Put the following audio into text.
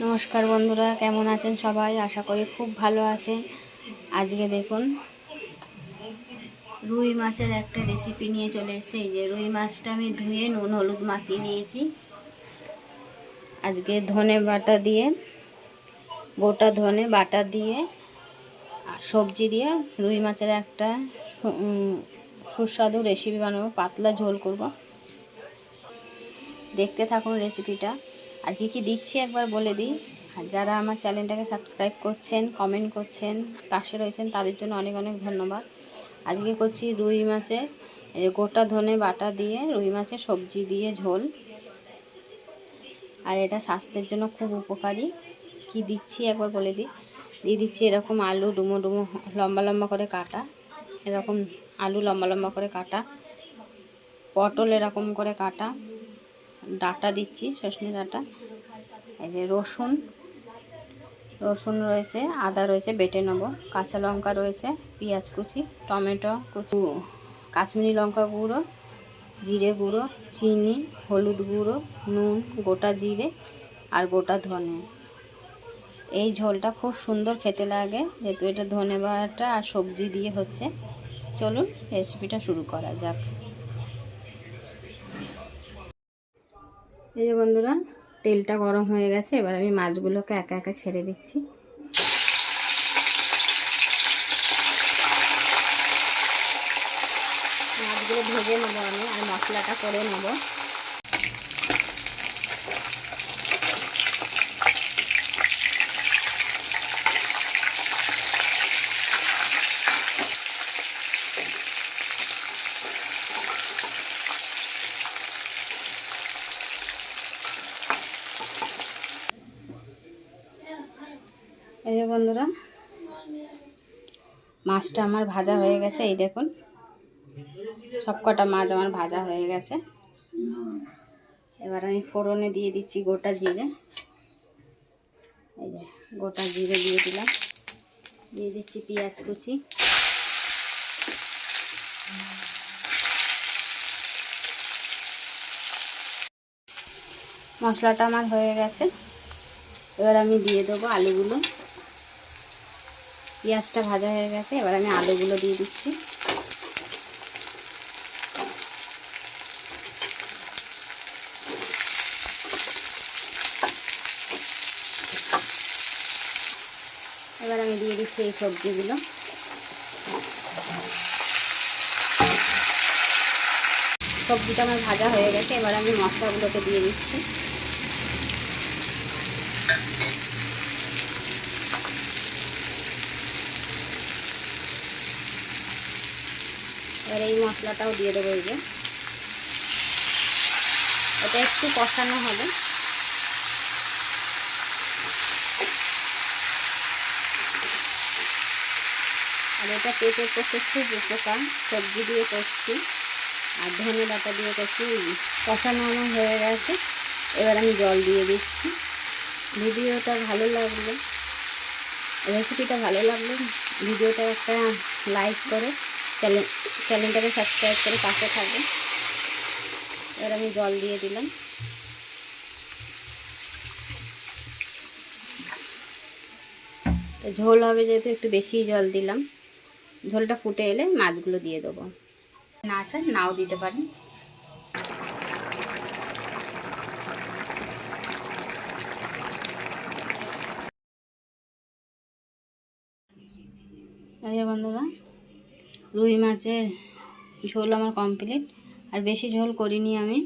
নমস্কার বন্ধুরা, কেমন আছেন সবাই? আশা করি খুব ভালো আছেন। আজকে দেখুন রুই মাছের একটা রেসিপি নিয়ে চলে এসেছি। এই যে রুই মাছটা আমি ধুয়ে নুন হলুদ মাখিয়ে নিয়েছি। আজকে ধনে বাটা দিয়ে, গোটা ধনে বাটা দিয়ে সবজি দিয়ে রুই মাছের একটা সুস্বাদু রেসিপি বানাবো, পাতলা ঝোল করব। দেখতে থাকুন রেসিপিটা। আর কি কি দিচ্ছি একবার বলে দিই। আর যারা আমার চ্যানেলটাকে সাবস্ক্রাইব করছেন, কমেন্ট করছেন, পাশে রয়েছেন, তাদের জন্য অনেক অনেক ধন্যবাদ। আজকে করছি রুই মাছের গোটা ধনে বাটা দিয়ে রুই মাছের সবজি দিয়ে ঝোল। আর এটা স্বাস্থ্যের জন্য খুব উপকারী। কি দিচ্ছি একবার বলে দিই। দিয়ে দিচ্ছি এরকম আলু ডুমো ডুমো লম্বা লম্বা করে কাটা, এরকম আলু লম্বা লম্বা করে কাটা, পটল এরকম করে কাটা, ডাঁটা দিচ্ছি, সজনে ডাঁটা, এই যে রসুন রয়েছে, আদা রয়েছে বেটে নেবো, কাঁচা লঙ্কা রয়েছে, পেঁয়াজ কুচি, টমেটো কুচি, কাশ্মীরি লঙ্কা গুঁড়ো, জিরে গুঁড়ো, চিনি, হলুদ গুঁড়ো, নুন, গোটা জিরে আর গোটা ধনে। এই ঝোলটা খুব সুন্দর খেতে লাগে, যেহেতু এটা ধনে বাটা আর সবজি দিয়ে হচ্ছে। চলুন রেসিপিটা শুরু করা যাক। এই যে বন্ধুরা, তেলটা গরম হয়ে গেছে। এবার আমি মাছগুলোকে একা একা ছেড়ে দিচ্ছি। মাছগুলো ভেজে নেবো আমি, আর মশলাটা করে নেব। এই যে বন্ধুরা, মাছটা আমার ভাজা হয়ে গেছে। এই দেখুন, সবকটা মাছ আমার ভাজা হয়ে গেছে। এবার আমি ফোড়নে দিয়ে দিচ্ছি গোটা জিরে। এই যে গোটা জিরে দিয়ে দিলাম, দিয়ে দিচ্ছি পেঁয়াজ কুচি, মশলাটা আমার হয়ে গেছে। এবার আমি দিয়ে দেবো আলুগুলো। পেঁয়াজটা ভাজা হয়ে গেছে, এবার আমি আলুগুলো দিয়ে দিচ্ছি। এবার আমি দিয়ে দিচ্ছি এই সবজিগুলো। সবজিটা আমার ভাজা হয়ে গেছে, এবার আমি মশলাগুলোকে দিয়ে দিচ্ছি। এবার এই মশলাটাও দিয়ে দেবো। এই যে এটা একটু কষানো হবে। আর এটা পেটের পক্ষে খুব উপকার। সবজি দিয়ে করছি আর ধনে বাটা দিয়ে করছি। কষানো আমার হয়ে গেছে, এবার আমি জল দিয়ে দিচ্ছি। ভিডিওটা ভালো লাগলে, রেসিপিটা ভালো লাগলে ভিডিওটা একটা লাইক করে চ্যানেলটাকে সাবস্ক্রাইব করে পাশে থাকবেন। এবার আমি জল দিয়ে দিলাম। ঝোল হবে যেহেতু একটু বেশি জল দিলাম। ঝোলটা ফুটে এলে মাছগুলো দিয়ে দেবো। না চান নাও দিতে পারেন। এই যে বন্ধুরা, রুই মাছের ঝোল আমার কমপ্লিট। আর বেশি ঝোল করিনি আমি।